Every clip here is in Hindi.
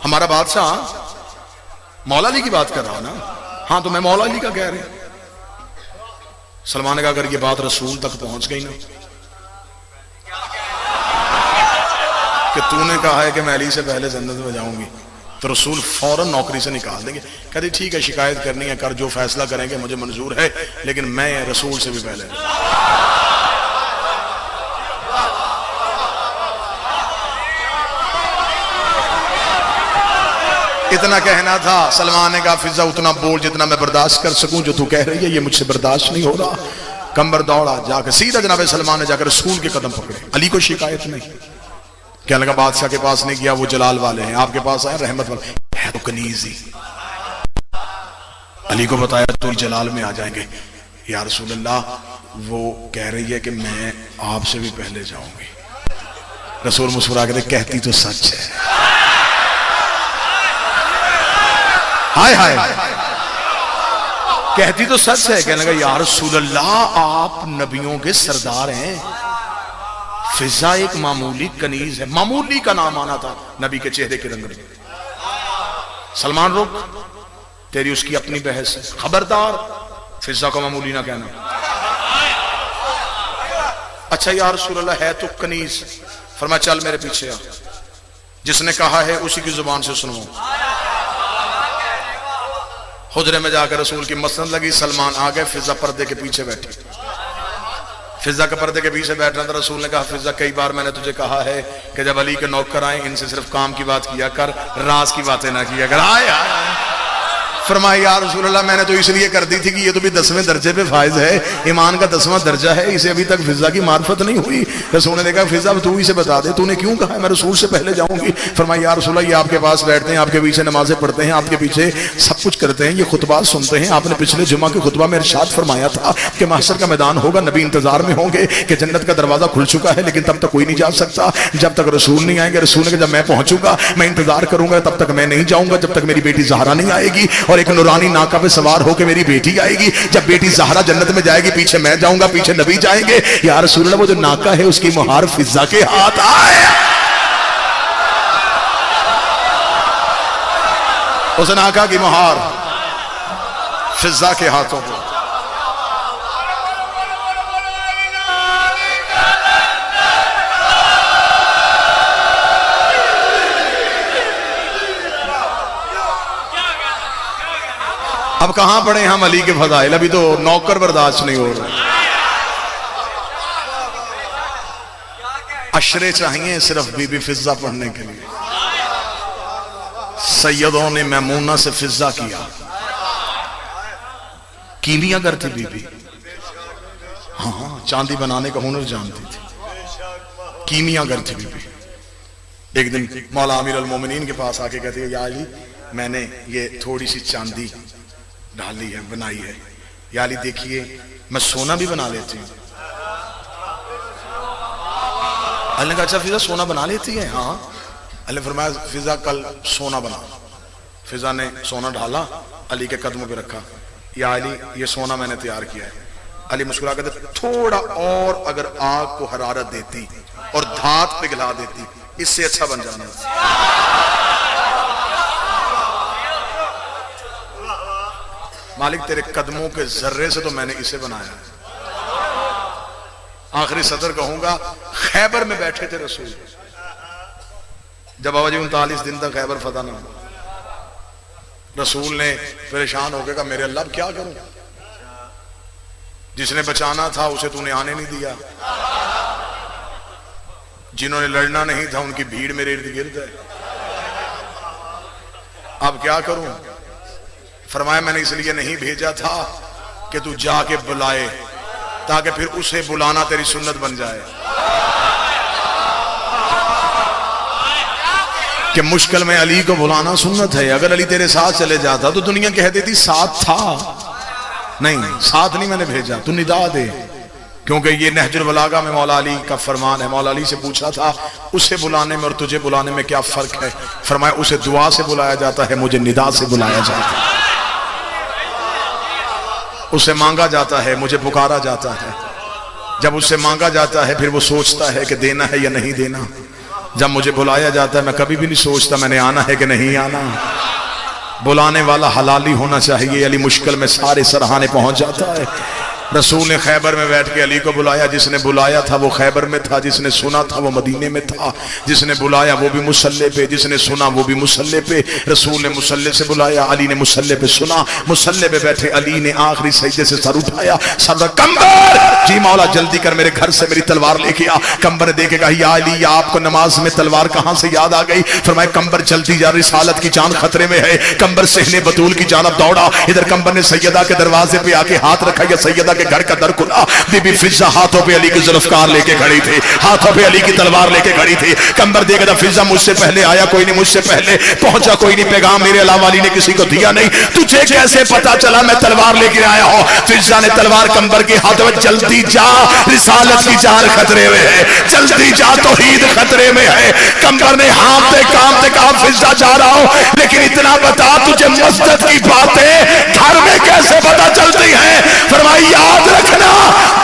हमारा बादशाह मौला अली की बात कर रहा ना। हाँ तो मैं मौला अली का कह रहे। सलमान ने कहा अगर ये बात रसूल तक पहुंच गई ना कि तूने कहा है कि मैं अली से पहले जन्नत में जाऊंगी, तो रसूल फौरन नौकरी से निकाल देंगे। कहते ठीक है, शिकायत करनी है कर, जो फैसला करेंगे मुझे मंजूर है, लेकिन मैं रसूल से भी पहले। इतना कहना था। सलमान ने कहा फिजा उतना बोल जितना मैं बर्दाश्त कर सकूं, जो तू कह रही है ये मुझसे बर्दाश्त नहीं हो रहा। कंबर दौड़ा, जाकर सीधा जनाब सलमान ने जाकर रसूल के कदम पकड़े। अली को शिकायत नहीं, क्या लगा बादशाह के पास नहीं गया, वो जलाल वाले हैं, आपके पास आए रहमत वाले है तो कनीज ही। अली को बताया तो जलाल में आ जाएंगे। या रसूल अल्लाह वो कह रही है कि मैं आपसे भी पहले जाऊंगी। रसूल मुस्कुरा के कहती तो सच है। हाय हाय, कहती तो सच है। कहने लगा या रसूल अल्लाह आप नबियों के सरदार हैं। फिजा एक मामूली कनीज है, मामूली का नाम आना था नबी के चेहरे के रंग में। सलमान रुक, तेरी उसकी अपनी बहस है, खबरदार फिजा को मामूली ना कहना। अच्छा या रसूल अल्लाह है तो कनीज। फरमाया चल मेरे पीछे आ, जिसने कहा है उसी की जुबान से सुनो। हुजरे में जाकर रसूल की मसनद लगी, सलमान आ गए, फिजा पर्दे के पीछे बैठी। फिजा के पर्दे के पीछे बैठना था। रसूल ने कहा फिजा कई बार मैंने तुझे कहा है कि जब अली के नौकर आए इनसे सिर्फ काम की बात किया कर, राज की बातें ना किया कर। आया फरमाया या रसूल अल्लाह मैंने तो इसलिए कर दी थी कि ये तो भी 10वें दर्जे पे फायज है, ईमान का 10वां दर्जा है, इसे अभी तक फिजा की मार्फत नहीं हुई। रसूल ने देखा फिजा तू इसे बता दे, तूने क्यों कहा मैं रसूल से पहले जाऊंगी। फरमाया या रसूल अल्लाह ये आपके पास बैठते हैं, आपके पीछे नमाजें पढ़ते हैं, आपके पीछे सब कुछ करते हैं, ये खुतबात सुनते हैं। आपने पिछले जुमा के खुतबा में इरशाद फरमाया था कि महशर का मैदान होगा, नबी इंतजार में होंगे कि जन्नत का दरवाजा खुल चुका है, लेकिन तब तक कोई नहीं जा सकता जब तक रसूल नहीं आएंगे। रसूल ने जब मैं पहुंचूंगा मैं इंतजार करूंगा, तब तक मैं नहीं जाऊंगा जब तक मेरी बेटी ज़हरा नहीं आएगी, और एक नूरानी नाका पे सवार होकर मेरी बेटी आएगी। जब बेटी ज़हरा जन्नत में जाएगी पीछे मैं जाऊंगा, पीछे नबी जाएंगे। या रसूल अल्लाह वो जो नाका है उसकी मुहार फिजा के हाथ आए, उस नाका की मुहार फिजा के हाथों को। अब कहां पड़े हम अली के फजाइल, अभी तो नौकर बर्दाश्त नहीं हो रहा। अशरे चाहिए सिर्फ बीबी फिजा पढ़ने के लिए। सैयदों ने मैमूना से फिजा किया, कीमियागर थी बीबी। हाँ चांदी बनाने का हुनर जानती थी, कीमियागर थी बीबी। एक दिन मौला अमीर अल मोमिनीन के पास आके कहती है या अली मैंने ये थोड़ी सी चांदी डाली है, बनाई है, या अली देखिए मैं सोना भी बना लेती हूँ। अली ने कहा अच्छा फिजा सोना बना लेती है? हाँ। अली ने फरमाया फिजा कल सोना बना। फिजा ने सोना ढाला, अली के कदमों पे रखा। या अली ये सोना मैंने तैयार किया है। अली मुस्कुरा कर थोड़ा और अगर आग को हरारत देती और धात पिघला देती इससे अच्छा बन जाना। मालिक तेरे कदमों के जर्रे से तो मैंने इसे बनाया। आखिरी सदर कहूंगा खैबर में बैठे थे रसूल, जब बाबा जी 39 दिन तक खैबर फतह ना हुआ। रसूल ने परेशान हो गया मेरे अल्लाह क्या करूं, जिसने बचाना था उसे तूने आने नहीं दिया, जिन्होंने लड़ना नहीं था उनकी भीड़ मेरे इर्द गिर्द है, अब क्या करूं। फरमाया मैंने इसलिए नहीं भेजा था कि तू जाके बुलाए, ताकि फिर उसे बुलाना तेरी सुन्नत बन जाए। कि मुश्किल में अली को बुलाना सुन्नत है। अगर अली तेरे साथ चले जाता तो दुनिया कह देती साथ था, नहीं साथ नहीं मैंने भेजा, तू निदा दे। क्योंकि ये नहजुल बलागा में मौला अली का फरमान है। मौला अली से पूछा था उसे बुलाने में और तुझे बुलाने में क्या फर्क है। फरमाया उसे दुआ से बुलाया जाता है, मुझे निदा से बुलाया जाता है। उसे मांगा जाता है, मुझे पुकारा जाता है। जब उससे मांगा जाता है फिर वो सोचता है कि देना है या नहीं देना। जब मुझे बुलाया जाता है मैं कभी भी नहीं सोचता मैंने आना है कि नहीं आना। बुलाने वाला हलाली होना चाहिए। अली मुश्किल में सारे सरहाने पहुंच जाता है। रसूल ने खैबर में बैठ के अली को बुलाया। जिसने बुलाया था वो खैबर में था, जिसने सुना था वो मदीने में था। जिसने बुलाया वो भी मुसल्ले पे, जिसने सुना वो भी मुसल्ले पे। रसूल ने मुसल्ले से बुलाया, अली ने मुसल्ले पे सुना। मुसल्ले पे बैठे अली ने आखिरी सजदे से सर उठाया। सर कंबर, जी मौला जल्दी कर मेरे घर से मेरी तलवार लेके आ। कंबर ने देखे कहा या अली, या आपको नमाज में तलवार कहां से याद आ गई? फरमाया कंबर जल्दी जा, रिसालत की जान खतरे में है। कंबर सहने बतूल की जानब दौड़ा। इधर कंबर ने सैयदा के दरवाजे पे आके हाथ रखा। या सैयदा के घर का दर खुला। बीबी फिजा हाथों पे अली की जुल्फकार लेके खड़ी थी, हाथों पे अली की तलवार लेके खड़ी थी। कंबर देखा था फिजा मुझसे पहले आया कोई नहीं, मुझसे पहले पहुंचा कोई नहीं, पैगाम मेरे अलावा अली ने किसी को दिया नहीं। तुझे कैसे पता चला मैं तलवार लेके आया हूं? फिजा ने तलवार कंबर के हाथ में, जल्दी जा रिसालत की जान खतरे में है, जल्दी जा तौहीद खतरे में है। कंबर ने हाथ कामते कहा फिजा जा रहा हूं, लेकिन इतना बता तुझे मस्जिद की बातें घर में कैसे पता चलती हैं? फरमाई याद रखना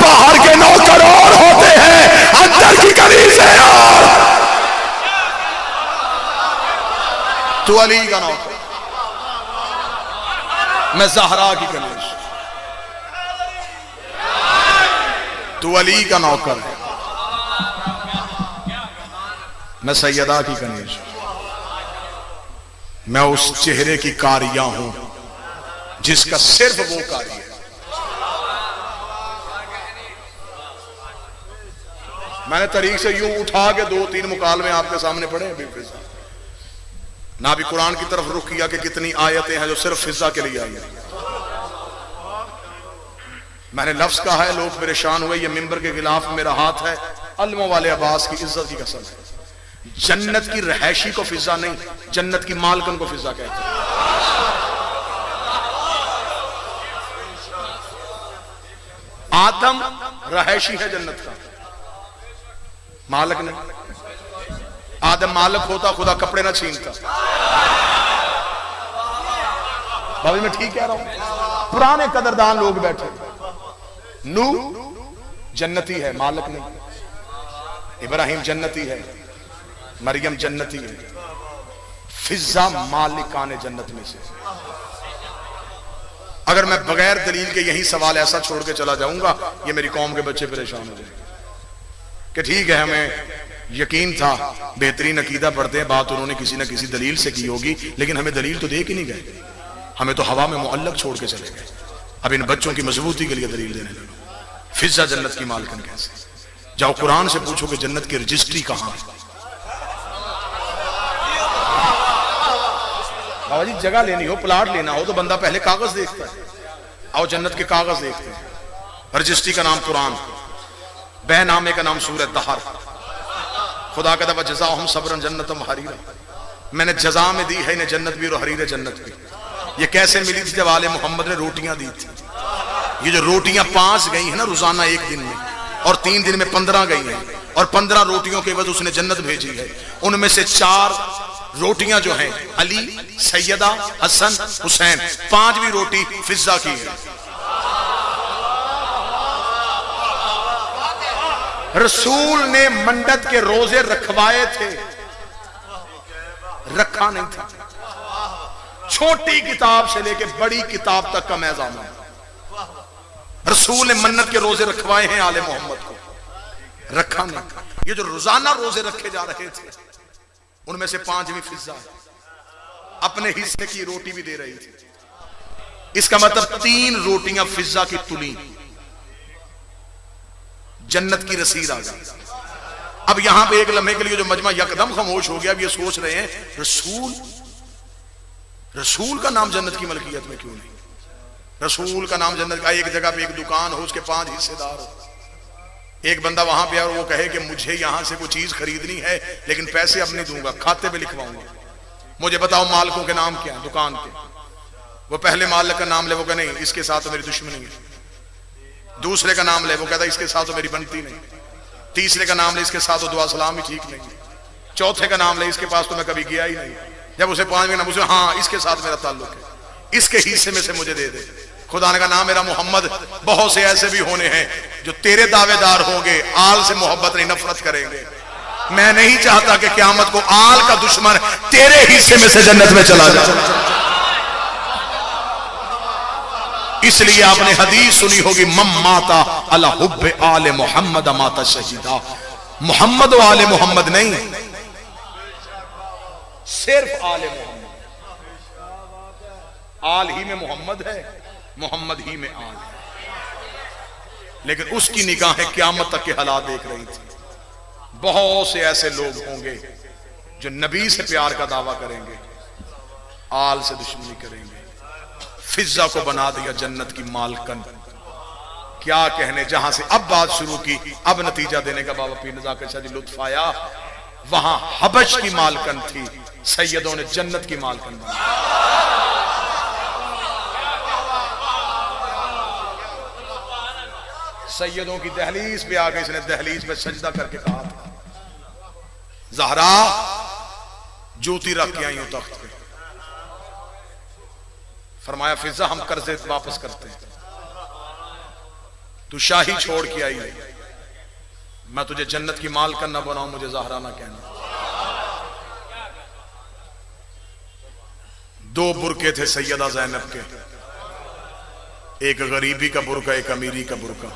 बाहर के 9 करोड़ होते हैं, अंदर की कनीज है यार। तू अली का नौकर, मैं ज़हरा की कनीज। तू अली का नौकर है, मैं सैयदा की कनीज। मैं उस चेहरे की कारिया हूं जिसका सिर्फ वो कार्य है। मैंने तरीक से यूं उठा के 2-3 मुकालमे आपके सामने पढ़े अभी फिजा, ना भी कुरान की तरफ रुख किया कि कितनी आयतें हैं जो सिर्फ फिजा के लिए आई हैं। मैंने लफ्ज कहा है, लोग परेशान हुए, ये मिंबर के खिलाफ मेरा हाथ है। अलमों वाले अब्बास की इज्जत की कसम है, जन्नत की रहैशी को फिजा नहीं, जन्नत की मालकन को फिजा कहते हैं। आदम रहैशी है जन्नत का, मालक नहीं। आदम मालक होता खुदा कपड़े ना छीनता। भाभी मैं ठीक कह रहा हूं? पुराने कदरदान लोग बैठे। नू जन्नती है, मालक नहीं। इब्राहिम जन्नती है, मरियम जन्नती है। फिजा मालिकाने जन्नत में से। अगर मैं बगैर दलील के यही सवाल ऐसा छोड़ के चला जाऊंगा, ये मेरी कौम के बच्चे परेशान हो जाएंगे कि ठीक है हमें यकीन था, बेहतरीन अकीदा पढ़ते हैं, बात उन्होंने किसी न किसी दलील से की होगी, लेकिन हमें दलील तो दे के नहीं गए, हमें तो हवा में मुअल्लक छोड़ के चले गए। अब इन बच्चों की मजबूती के लिए दलील देने लगे। फिजा जन्नत की मालकन कैसे? जाओ कुरान से पूछो कि जन्नत की रजिस्ट्री कहां है। बाबा जी जगह लेनी हो, प्लाट लेना हो तो बंदा पहले कागज देखता है। आओ जन्नत के कागज देखते हैं। रजिस्ट्री का नाम कुरान, बहनामे का नाम सूरत दहर। खुदा का दवा जजा हम सब्रन जन्नतम हरीरा, मैंने जजा में दी है इन्हें जन्नत भी और हरीर जन्नत भी। ये कैसे मिली थी? जब आले मोहम्मद ने रोटियां दी थी। ये जो रोटियां 5 गई है ना रोजाना एक दिन में, और 3 दिन में 15 गई हैं, और 15 रोटियों के बाद उसने जन्नत भेजी है। उनमें से 4 रोटियां जो हैं अली, सैयदा, हसन, हुसैन, 5वीं रोटी फिजा की है। रसूल ने मंडत के रोजे रखवाए थे, रखा नहीं था। छोटी किताब से लेके बड़ी किताब तक का मैज़ान है। रसूल ने मन्नत के रोजे रखवाए हैं आले मोहम्मद को, रखा नहीं। ये जो रोजाना रोजे रखे जा रहे थे उनमें से 5वीं फिजा अपने हिस्से की रोटी भी दे रही थी। इसका मतलब 3 रोटियां फिजा की तुली, जन्नत की रसीद आ गई। अब यहां पे एक लम्हे के लिए जो मजमा यकदम खामोश हो गया, अब ये सोच रहे हैं रसूल का नाम जन्नत की मलकियत में क्यों नहीं? रसूल का नाम जन्नत का, एक जगह पे एक दुकान हो, उसके 5 हिस्सेदार हो, एक बंदा वहां पे और वो कहे कि मुझे यहां से कोई चीज खरीदनी है लेकिन पैसे अब नहीं दूंगा, खाते पे लिखवाऊंगा, मुझे बताओ मालिकों के नाम क्या है दुकान के। वो पहले मालिक का नाम ले, वो कहे नहीं इसके साथ तो मेरी दुश्मनी है। दूसरे का नाम ले, वो कहता इसके साथ तो मेरी बनती नहीं। तीसरे का नाम ले, इसके साथ तो दुआ सलाम ही ठीक नहीं। चौथे का नाम ले, इसके पास तो मैं कभी गया ही नहीं। जब उसे 5वें नाम, उसे हाँ इसके साथ मेरा ताल्लुक है, इसके हिस्से में से मुझे दे दे। खुदा ने कहा नाम मेरा मोहम्मद, बहुत से ऐसे भी होने हैं जो तेरे दावेदार होंगे, आल से मोहब्बत नहीं नफरत करेंगे, मैं नहीं चाहता कि क़यामत को आल का दुश्मन तेरे हिस्से में से जन्नत में चला जाए। इसलिए आपने हदीस सुनी होगी, मम माता अला हुब्बे आले मोहम्मद माता शहीदा। मोहम्मद व आले मोहम्मद नहीं, सिर्फ आले मोहम्मद। आल ही में मोहम्मद है, मोहम्मद ही में आल है। लेकिन उसकी निगाहें क़यामत तक के हालात देख रही थी। बहुत से ऐसे लोग होंगे जो नबी से प्यार का दावा करेंगे, आल से दुश्मनी करेंगे। फिजा को बना दिया जन्नत की मालकन। क्या कहने, जहां से अब बात शुरू की, अब नतीजा देने का बाबा पीर नज़ाकत शाह जी लुत्फ आया। वहां हबश की मालकन थी, सैयदों ने जन्नत की मालकन बना। सैयदों की दहलीज पे आके इसने दहलीज पे सजदा करके कहा था, ज़हरा जूती रख के आई हूं तख्त पे। फरमाया फिजा हम कर्जे वापस करते हैं, तू शाही छोड़ के आई है, मैं तुझे जन्नत की मालकन ना बनाऊं, मुझे ज़हरा ना कहना। दो बुरके थे सैयदा ज़ैनब के, एक गरीबी का बुरका, एक अमीरी का बुरका।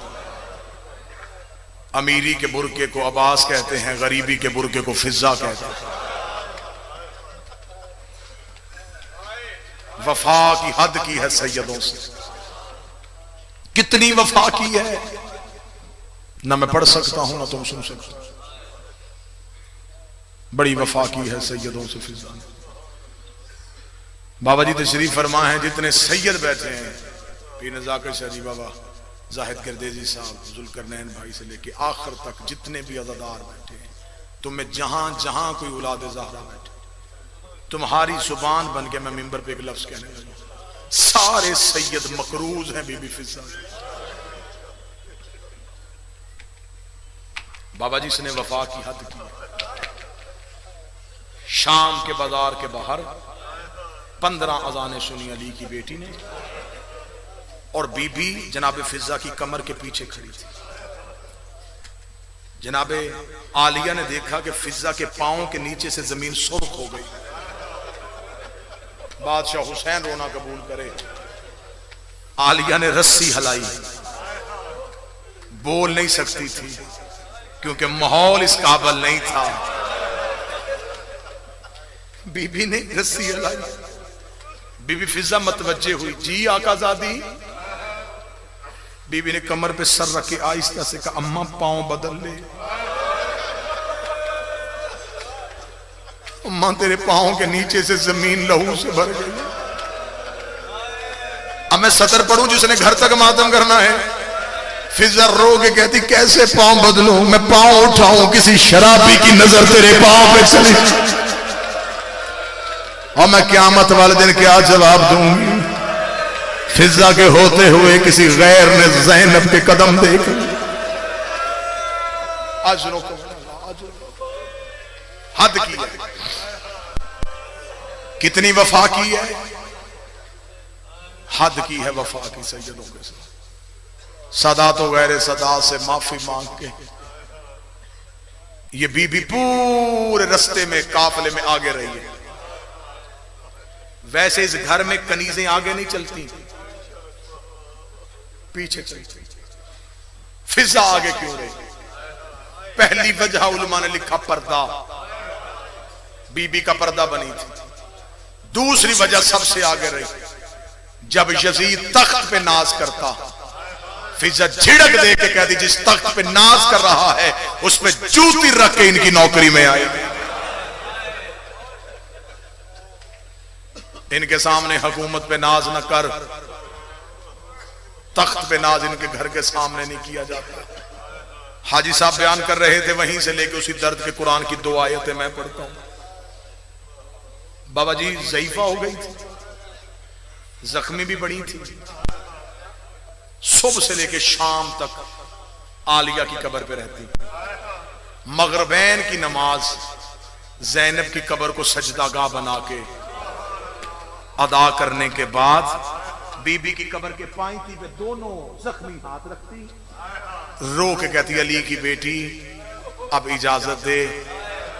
अमीरी के बुरके को अब्बास कहते हैं, गरीबी के बुरके को फिजा कहते हैं। वफा की हद की है सैयदों से, कितनी वफा की है, ना मैं पढ़ सकता हूं ना तुम सुन सकते। बड़ी वफा की है सैयदों से फिजा ने। बाबा जी तशरीफ फरमा है, जितने सैयद बैठे हैं, पीर नज़ाकत शाह जी बाबा, जाहिद गिरदेजी साहब, जुल्करनैन भाई से लेके आखिर तक जितने भी अज़ादार बैठे हैं, तुम्हें जहां जहां कोई औलाद ज़हरा बैठे, तुम्हारी जुबान बन के मैं मिंबर पे एक लफ्ज कहने लगा, सारे सैयद मकरूज हैं बीबी फिजा। बाबा जी ने वफा की हद की। शाम के बाजार के बाहर 15 अजानें सुनी अली की बेटी ने, और बीबी जनाबे फिजा की कमर के पीछे खड़ी थी। जनाबे आलिया ने देखा कि फिजा के पांव के नीचे से जमीन सुर्ख हो गई। बादशाह हुसैन रोना कबूल करे, आलिया ने रस्सी हलाई, बोल नहीं सकती थी क्योंकि माहौल इस काबिल नहीं था। बीबी ने रस्सी हलाई, बीबी फिजा मतवज्जे हुई, जी आकाजादी। बीबी ने कमर पे सर रख के आहिस्ता से कहा, अम्मा पांव बदल ले। अम्मा तेरे पांव के नीचे से जमीन लहू से भर गई। अब मैं सतर पढ़ूं जिसने घर तक मातम करना है। फिजा रो के कहती, कैसे पांव बदलूं, मैं पांव उठाऊं, किसी शराबी की नजर तेरे पांव पे चली, और मैं क़यामत वाले दिन क्या जवाब दूंगी। फिजा के होते हुए किसी गैर ने ज़ैनब के कदम देखे। अजरों को हद की है, कितनी वफा की है, हद की है वफा की सैयदों के साथ। सदा तो गैर सदा से माफी मांग के ये बीबी पूरे रास्ते में काफिले में आगे रही है। वैसे इस घर में कनीजें आगे नहीं चलती, पीछे चलती। फिजा आगे क्यों रही? पहली वजह उलमा ने लिखा, पर्दा, बीबी का पर्दा बनी थी। दूसरी वजह सबसे आगे रही, जब यजीद तख्त पे नाज करता, फिजा झिड़क दे के कहती, जिस तख्त पे नाज कर रहा है उस पे जूती रख के इनकी नौकरी में आई। इनके सामने हुकूमत पे नाज न कर, तख्त पे नाज इनके घर के सामने नहीं किया जाता। हाजी साहब बयान कर रहे थे, वहीं से लेके उसी दर्द के कुरान की 2 आयतें मैं पढ़ता हूं। बाबा जी ज़ईफा हो गई थी, जख्मी भी बड़ी थी। सुबह से लेके शाम तक आलिया की कब्र पे रहती। मगरबैन की नमाज ज़ैनब की कब्र को सजदागाह बना के अदा करने के बाद बीबी की कब्र के पांती पे दोनों जख्मी हाथ रखती, रो के कहती, अली की बेटी अब इजाजत दे,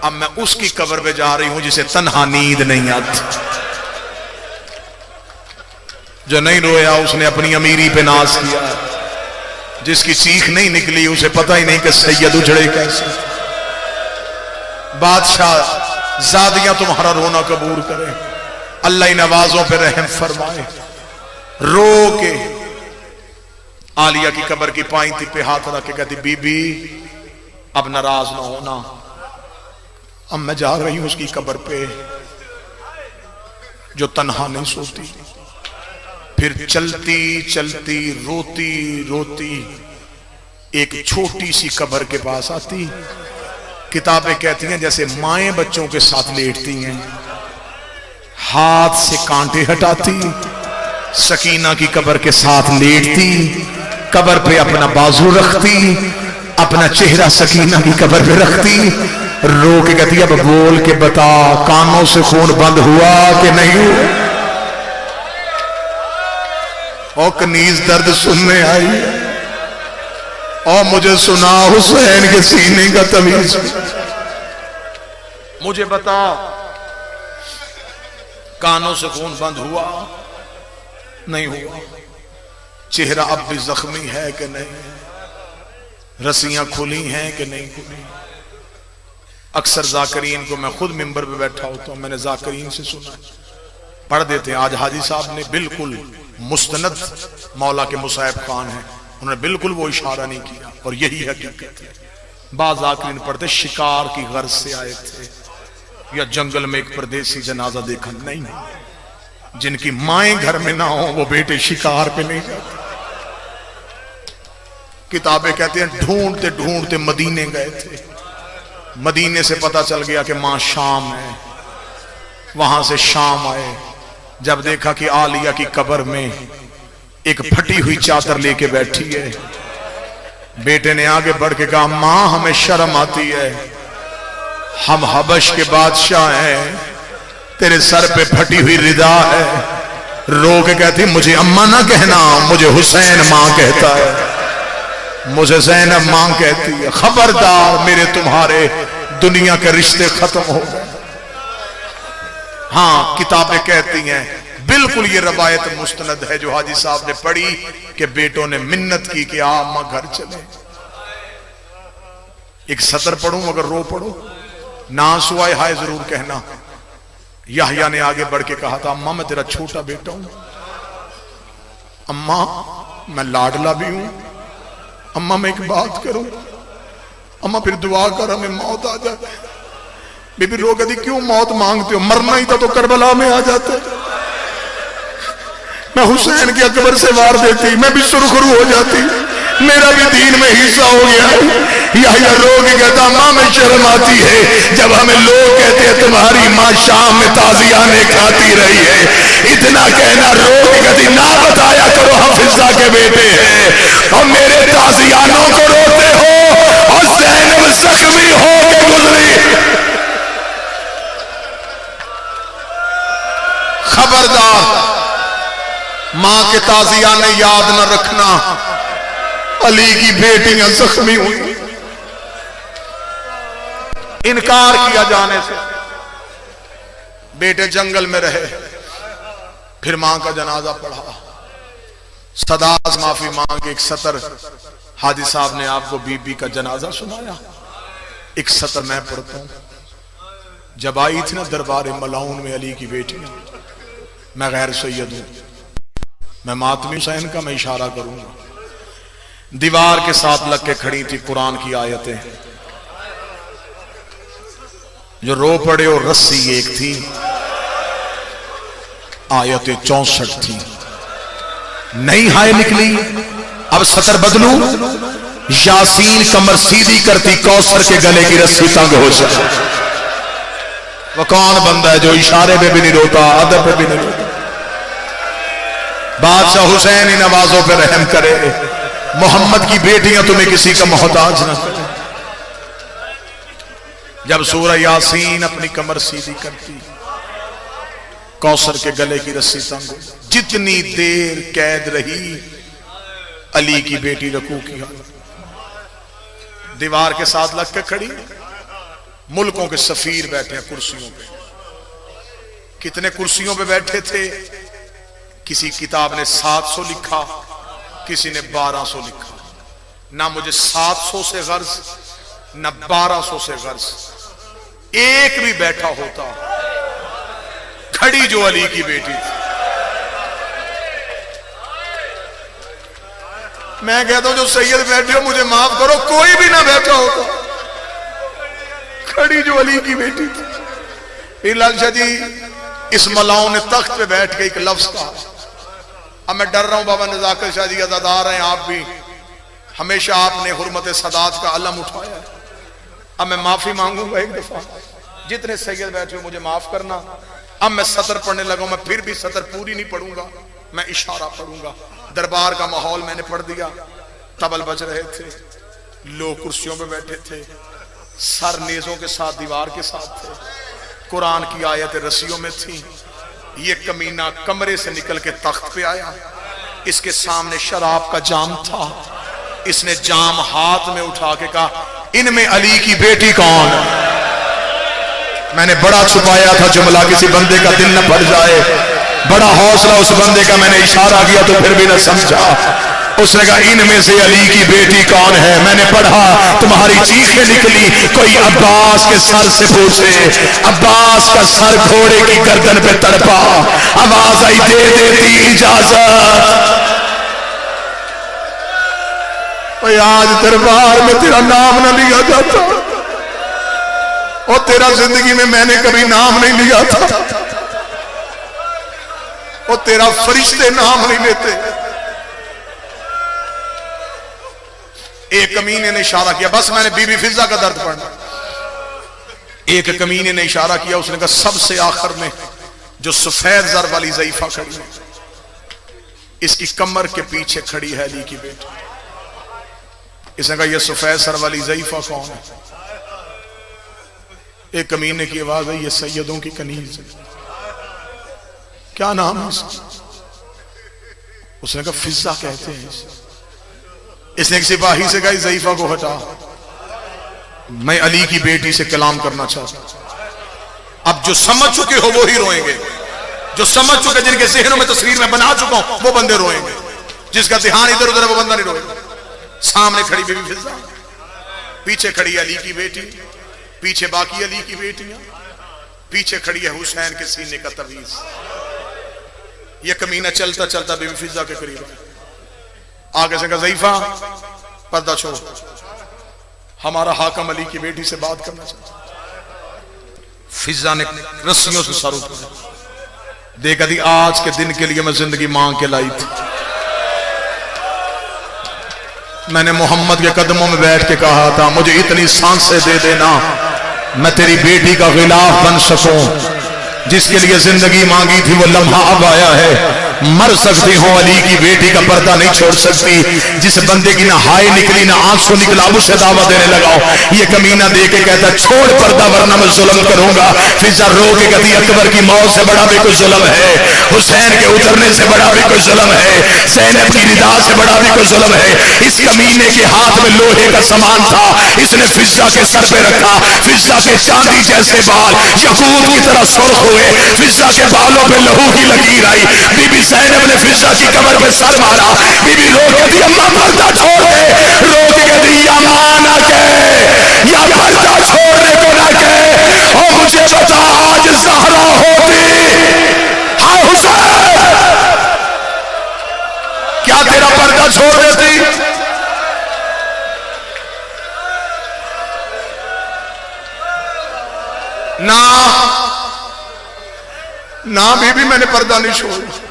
अब मैं उसकी कब्र पे जा रही हूं जिसे तन्हा नींद नहीं आती। जो नहीं रोया उसने अपनी अमीरी पे नाज किया, जिसकी चीख नहीं निकली उसे पता ही नहीं कि सैयद उजड़े कैसे। बादशाह ज़ादियां तुम्हारा रोना कबूल करें, अल्लाह इन नवाजों पे रहम फरमाए। रो के आलिया की कब्र की पाइंती पे हाथ रख के कहती बीबी अब नाराज ना होना, अब मैं जा रही हूं उसकी कब्र पे जो तन्हा नहीं सोती। फिर चलती चलती रोती रोती एक छोटी सी कब्र के पास आती। किताबें कहती हैं जैसे माएं बच्चों के साथ लेटती हैं, हाथ से कांटे हटाती, सकीना की कब्र के साथ लेटती, कब्र पे अपना बाजू रखती, अपना चेहरा सकीना की कब्र पे रखती, रो के कहती अब बोल के बता कानों से खून बंद हुआ कि नहीं हुआ। और कनीज दर्द सुनने आई और मुझे सुना हुसैन के सीने का तमीज, मुझे बता कानों से खून बंद हुआ नहीं हुआ, चेहरा अब भी जख्मी है कि नहीं, रस्सियां खुली हैं कि नहीं खुली। अक्सर जाकरीन को, मैं खुद मिंबर पे बैठा होता हूं, मैंने जाकरीन से सुना पढ़ देते हैं। आज हाजी साहब ने बिल्कुल मुस्तनद मौला के मुसाहिब खान है, उन्होंने बिल्कुल वो इशारा नहीं किया और यही हकीकत है। बाज़ जाकरीन पढ़ते शिकार की गर्ज से आए थे या जंगल में एक परदेसी जनाजा देखा, नहीं, जिनकी माएं घर में ना हो वो बेटे शिकार पे नहीं जाते। किताबें कहते हैं ढूंढते ढूंढते मदीने गए थे, मदीने से पता चल गया कि मां शाम है, वहां से शाम आए, जब देखा कि आलिया की कब्र में एक फटी हुई चादर लेके बैठी है। बेटे ने आगे बढ़ के कहा मां हमें शर्म आती है, हम हबश के बादशाह हैं, तेरे सर पे फटी हुई रिदा है। रो के कहती मुझे अम्मा ना कहना, मुझे हुसैन मां कहता है, मुझे ज़ैनब मां कहती है। खबरदार मेरे तुम्हारे दुनिया के रिश्ते खत्म हो गए। हाँ, किताबें कहती हैं बिल्कुल ये रवायत मुस्तनद है जो हाजी साहब ने पढ़ी कि बेटों ने मिन्नत की कि आ अम्मा घर चले। एक सतर पढ़ूं मगर रो पढ़ो, ना सुआए हाय जरूर कहना। याहया ने आगे बढ़ के कहा था अम्मा मैं तेरा छोटा बेटा हूं, अम्मा मैं लाडला भी हूं, अम्मा मैं एक बात करूं, अम्मा फिर दुआ कर हमें मौत आ जाए। बीबी रो कहती क्यों मौत मांगते हो, मरना ही था तो करबला में आ जाते। मैं हुसैन की अकबर से वार देती, मैं भी सुरखरू हो जाती, मेरा भी दीन में हिस्सा हो गया। या रोग कहता मां में शर्म आती है जब हमें लोग कहते हैं तुम्हारी मां शाम में ताजियाने खाती रही है। इतना कहना रोग कहती ना बताया करो हाफिजा के बेटे हैं और मेरे ताजियानों को रोते हो और ज़ैनब जख्मी हो के गुजरी। खबरदार मां के ताजियाने याद न रखना, अली की बेटियां जख्मी हुई। इनकार किया जाने से बेटे जंगल में रहे, फिर मां का जनाजा पढ़ा, सदास माफी मांग एक सतर हाजी साहब ने आपको बीबी का जनाजा सुनाया। एक सतर मैं पढ़ता हूं, जब आई थी ना दरबार मलाउन में अली की बेटियां, मैं गैर सैयद हूं, मैं मातमी हुसैन का मैं इशारा करूंगा, दीवार के साथ लग के खड़ी थी कुरान की आयतें, जो रो पड़े और रस्सी एक थी, आयतें 64 थी। नई हाय निकली, अब सतर बदलू, यासीन कमर सीधी करती, कौसर के गले की रस्सी तंग हो जाए। वो कौन बंदा है जो इशारे पे भी नहीं रोता, अदब पे भी नहीं रोता। बादशाह हुसैन इन नवाजों पे रहम करे, मोहम्मद की बेटियां तुम्हें किसी का मोहताज ना करे। जब सूरह यासीन अपनी कमर सीधी करती, कौसर के गले की रस्सी तंग, जितनी देर कैद रही अली की बेटी रकू की हालत, दीवार के साथ लग के खड़ी, मुल्कों के सफीर बैठे हैं कुर्सियों पे। कितने कुर्सियों पे बैठे थे? किसी किताब ने 700 लिखा, किसी ने 1200 लिखा। ना मुझे 700 से गर्ज, ना 1200 से गर्ज। एक भी बैठा होता, खड़ी जो अली की बेटी थी। मैं कहता हूं जो सैयद बैठे हो मुझे माफ करो, कोई भी ना बैठा होता, खड़ी जो अली की बेटी थी। फिर लाल शाह जी इस मलाओं ने तख्त पे बैठ के एक लफ्ज कहा। अब मैं डर रहा हूं बाबा नजाकत शाह जी अज़ादार हैं, आप भी हमेशा आपने हुर्मत सदात का अलम उठाया है। अब मैं माफी मांगूंगा एक दफा, जितने सैयद बैठे हो मुझे माफ करना। अब मैं सतर पढ़ने लगा, मैं फिर भी सतर पूरी नहीं पढ़ूंगा, मैं इशारा पढ़ूंगा। दरबार का माहौल मैंने पढ़ दिया, तबल बज रहे थे, लोग कुर्सियों पे बैठे थे, सर नेजों के साथ दीवार के साथ थे, कुरान की आयतें रस्सियों में थी। ये कमीना कमरे से निकल के तख्त पे आया, इसके सामने शराब का जाम था, इसने जाम हाथ में उठा के कहा इनमें अली की बेटी कौन? मैंने बड़ा छुपाया था जुमला, किसी बंदे का दिल न भर जाए, बड़ा हौसला उस बंदे का, मैंने इशारा किया तो फिर भी न समझा। उसने कहा इनमें से अली की बेटी कौन है? मैंने पढ़ा, तुम्हारी चीखें निकली, कोई अब्बास के सर से पूछे। अब्बास का सर घोड़े की गर्दन पे तड़पा, आवाज आई दे देती इजाजत। आज दरबार में तेरा नाम न लिया जाता, और तेरा जिंदगी में मैंने कभी नाम नहीं लिया था, और तेरा फरिश्ते नाम नहीं लेते। एक कमीने ने इशारा किया, बस मैंने बीबी फिजा का दर्द पढ़ना। एक कमीने ने इशारा किया, उसने कहा सबसे आखिर में जो सफेद जर वाली ज़ईफा खड़ी है, इसकी कमर के पीछे खड़ी है अली की बेटी। इसने कहा यह सफेद सर वाली ज़ईफा कौन है? एक कमीने की आवाज है, ये सैयदों की कनीज है। क्या नाम है इसका? उसने कहा फिजा कहते हैं इसे। इसने एक सिपाही से कहा ज़ईफा को हटा, मैं अली की बेटी से कलाम करना चाहता हूं। अब जो समझ चुके हो वो ही रोएंगे, जो समझ चुके, जिनके ज़हनों में तस्वीर में बना चुका हूं वो बंदे रोएंगे, जिसका ध्यान इधर उधर है वो बंदा नहीं रोएगा। सामने खड़ी बीबी फिजा, पीछे खड़ी अली की बेटी, पीछे बाकी अली की बेटियां, पीछे खड़ी है हुसैन के सीने का तवीज। ये कमीना चलता चलता बीबी फिजा के करीब आगे से कहा ज़ईफा पर्दा छोड़, हमारा हाकम अली की बेटी से बात करना चाहता। फिजा ने रस्सियों से सर उठाया, देखा थी आज के दिन के लिए मैं जिंदगी मांग के लाई थी। मैंने मोहम्मद के कदमों में बैठ के कहा था मुझे इतनी सांसें दे देना मैं तेरी बेटी का गिलाफ बन सकूं। जिसके लिए जिंदगी मांगी थी वो लम्हा अब आया है। मर सकती हो अली की बेटी का पर्दा नहीं छोड़ सकती। जिस बंदे की ना हाय निकली ना आंसू निकला उसे दावा देने लगाओ। ये कमीना दे के कहता छोड़ पर्दा वरना मैं जुल्म करूंगा। फिजा रो के कहती अकबर की मौत से बड़ा भी कोई जुल्म है, हुसैन के उतरने से बड़ा भी कोई जुल्म है, ज़ैनब की रिदा से बड़ा भी कोई जुल्म है। इस कमीने के हाथ में लोहे का सामान था, इसने फिजा के सर पे रखा। फिजा के चांदी जैसे बाल यकूत की तरह सुर्ख हुए। फिजा के बालों पे लहू की लकीर आई। बीबी ज़ैनब ने फिजा की कमर पे सर मारा। बीबी रो के दी अम्मा पर्दा छोड़ दे, रो के दी या मां ना कह या पर्दा छोड़ने को ना कह। और मुझे बता आज ज़हरा होती हाँ हुसैन क्या तेरा पर्दा छोड़ देती? ना ना बीबी मैंने पर्दा नहीं छोड़ा।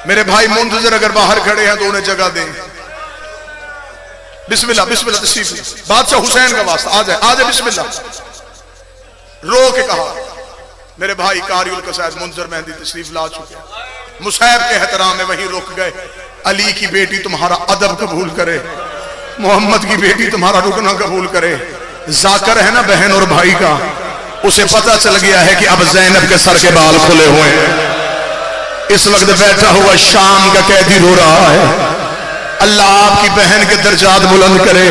मेरे भाई मुंतजर अगर बाहर खड़े हैं तो उन्हें जगह दें। बिस्मिल्लाह बिस्मिल्लाह तशरीफ बादशाह हुसैन का वास्ता आ जाए आ जाए बिस्मिल्लाह। रो के कहा मेरे भाई कारिउल कसायद मुंतजर मेहंदी तशरीफ ला चुके, मुसैब के एहतराम में वहीं रुक गए। अली की बेटी तुम्हारा अदब कबूल करे, मोहम्मद की बेटी तुम्हारा रुकना कबूल करे। जाकर है ना बहन और भाई का, उसे पता चल गया है कि अब ज़ैनब के सर के बाल खुले हुए हैं। इस वक्त बैठा हुआ शाम का कैदी रो रहा है। अल्लाह आपकी बहन के दर्जात बुलंद करे,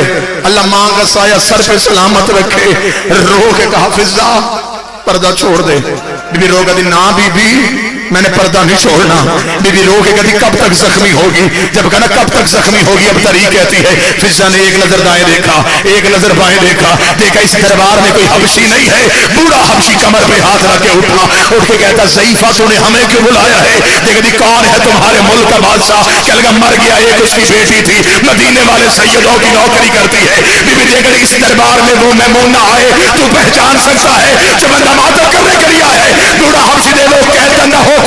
अल्लाह मां का साया सर पे सलामत रखे। रो के कहा फिजा पर्दा छोड़ दे। बीबी रो कहती ना बीबी मैंने पर्दा नहीं छोड़ना। बीबी रो के कहती कब तक जख्मी होगी? जब कहना कब तक जख्मी होगी अब तरी कहती है फिजा ने एक नजर दाएं देखा, एक नजर बाएं देखा, देखा इस दरबार में कोई हबशी नहीं है। बूढ़ा हबशी कमर पे हाथ रख के उठा, उठ के कहता ज़ईफा तूने हमें क्यों बुलाया है? देखती कौन है तुम्हारे मुल्क का बादशाह? कह लगा मर गया, एक उसकी बेटी थी, मदीने वाले सैयदों की नौकरी करती है। बीबी देख इस दरबार में वो मैमूना आए, तू पहचान सकता है जो बंदा मातम करने के लिए आया है। बूढ़ा हबशी दे लो कहता न होती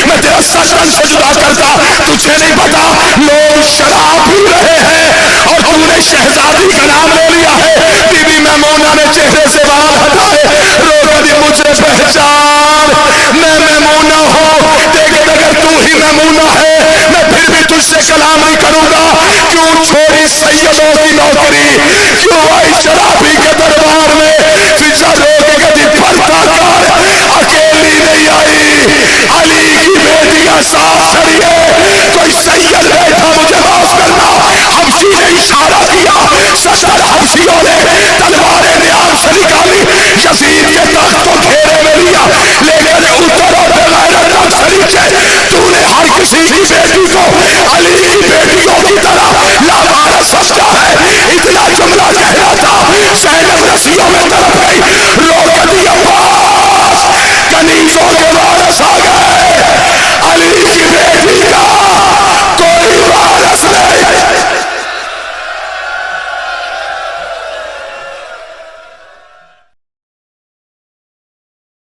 मैं तेरा सजन से जुदा करता। तुझे नहीं पता लोग शराब पी रहे हैं और तूने शहजादी का नाम ले लिया है। बीबी मैमूना ने चेहरे से बाल हटाए, रो कभी मुझे पहचान, मैं मैमूना हूँ। देख अगर तू ही मैमूना है मैं फिर भी तुझसे कलाम नहीं करूंगा। क्यों छोड़ी सैयदों की नौकरी, क्यों आई शराबी